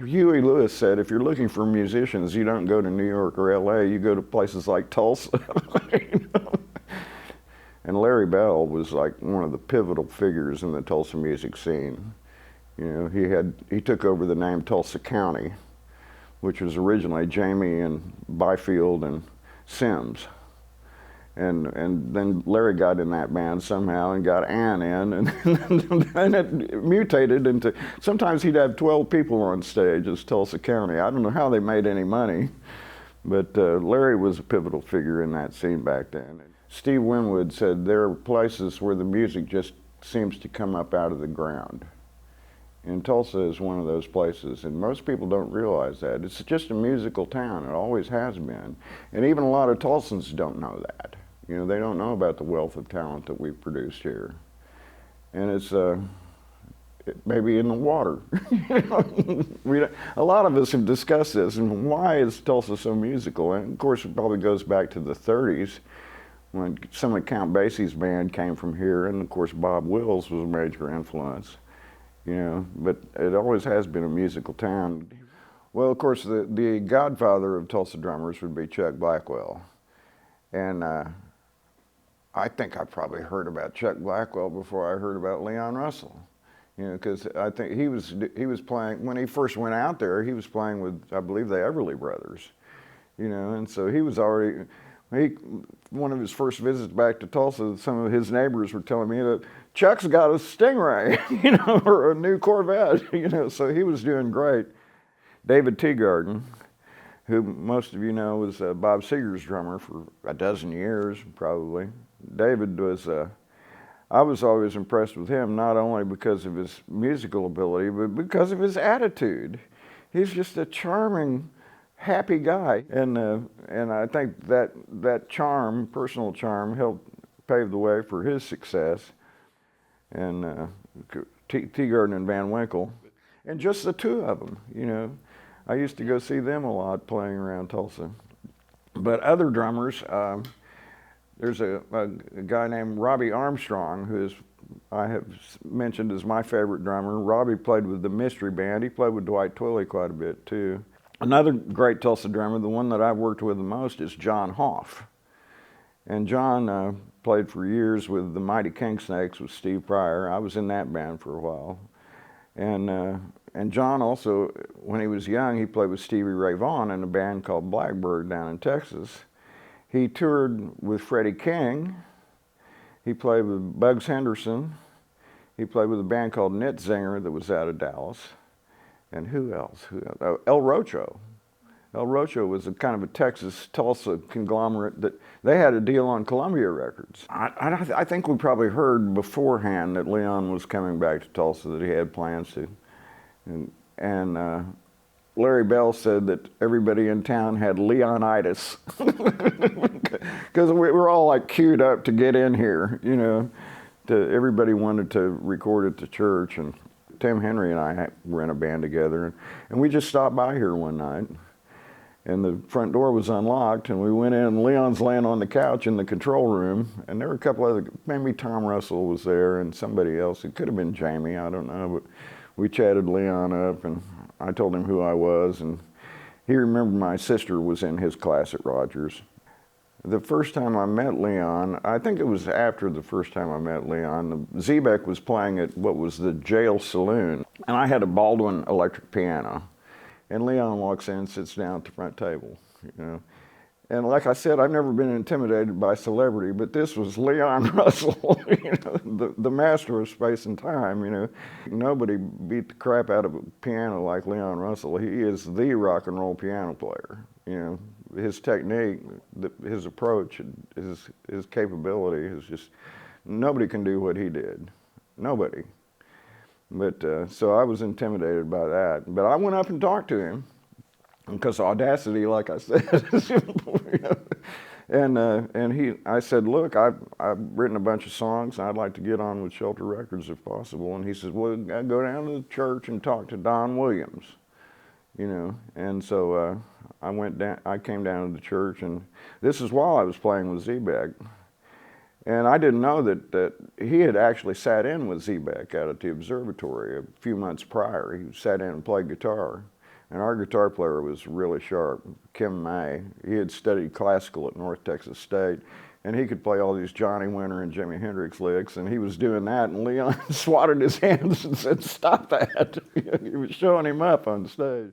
Huey Lewis said, if you're looking for musicians, you don't go to New York or LA, you go to places like Tulsa. You know? And Larry Bell was like one of the pivotal figures in the Tulsa music scene. You know, he took over the name Tulsa County, which was originally Jamie and Byfield and Sims. And then Larry got in that band somehow and got Ann in, and then it mutated into, sometimes he'd have 12 people on stage as Tulsa County. I don't know how they made any money, but Larry was a pivotal figure in that scene back then. Steve Winwood said there are places where the music just seems to come up out of the ground. And Tulsa is one of those places, and most people don't realize that. It's just a musical town, it always has been. And even a lot of Tulsans don't know that. You know, they don't know about the wealth of talent that we've produced here. And it's maybe in the water. A lot of us have discussed this, and why is Tulsa so musical? And of course, it probably goes back to the 30s, when some of Count Basie's band came from here, and of course Bob Wills was a major influence. You know, but it always has been a musical town. Well, of course, the godfather of Tulsa drummers would be Chuck Blackwell. And I think I probably heard about Chuck Blackwell before I heard about Leon Russell. You know, because I think he was playing, when he first went out there, he was playing with, I believe, the Everly Brothers. You know, and so he was already, one of his first visits back to Tulsa, some of his neighbors were telling me that Chuck's got a Stingray, you know, or a new Corvette, you know, so he was doing great. David Teagarden, who most of you know was Bob Seger's drummer for a dozen years, probably. David was, I was always impressed with him, not only because of his musical ability, but because of his attitude. He's just a charming, happy guy. And I think that charm, personal charm, helped pave the way for his success. And Teagarden and Van Winkle. And just the two of them, you know. I used to go see them a lot playing around Tulsa. But other drummers, there's a guy named Robbie Armstrong, who I have mentioned as my favorite drummer. Robbie played with the Mystery Band. He played with Dwight Twilley quite a bit too. Another great Tulsa drummer, the one that I've worked with the most, is John Hoff. And John played for years with the Mighty King Snakes with Steve Pryor. I was in that band for a while. And John also, when he was young, he played with Stevie Ray Vaughan in a band called Blackbird down in Texas. He toured with Freddie King. He played with Bugs Henderson. He played with a band called Nitzinger that was out of Dallas. And who else? Oh, El Rocho. El Rocho was a kind of a Texas-Tulsa conglomerate that they had a deal on Columbia Records. I think we probably heard beforehand that Leon was coming back to Tulsa, that he had plans to. And Larry Bell said that everybody in town had Leonitis, because we were all like queued up to get in here, you know. Everybody wanted to record at the church, and Tim Henry and I were in a band together, and we just stopped by here one night, and the front door was unlocked, and we went in, and Leon's laying on the couch in the control room, and there were a couple other, maybe Tom Russell was there, and somebody else. It could have been Jamie, I don't know, but we chatted Leon up, and I told him who I was, and he remembered my sister was in his class at Rogers. The first time I met Leon, I think it was after the first time I met Leon, Zebek was playing at what was the Jail Saloon, and I had a Baldwin electric piano. And Leon walks in and sits down at the front table, you know. And like I said, I've never been intimidated by celebrity, but this was Leon Russell, you know, the master of space and time, you know. Nobody beat the crap out of a piano like Leon Russell. He is the rock and roll piano player, you know. His technique, his approach, his capability is just, nobody can do what he did. Nobody. But so I was intimidated by that. But I went up and talked to him, because audacity, like I said. You know? And I said, look, I've written a bunch of songs, and I'd like to get on with Shelter Records if possible. And he says, well, I go down to the church and talk to Don Williams, you know. And so I came down to the church, and this is while I was playing with Zebek. And I didn't know that he had actually sat in with Zebek out at the observatory a few months prior. He sat in and played guitar. And our guitar player was really sharp, M.E. He had studied classical at North Texas State, and he could play all these Johnny Winter and Jimi Hendrix licks, and he was doing that, and Leon swatted his hands and said, "Stop that." He was showing him up on stage.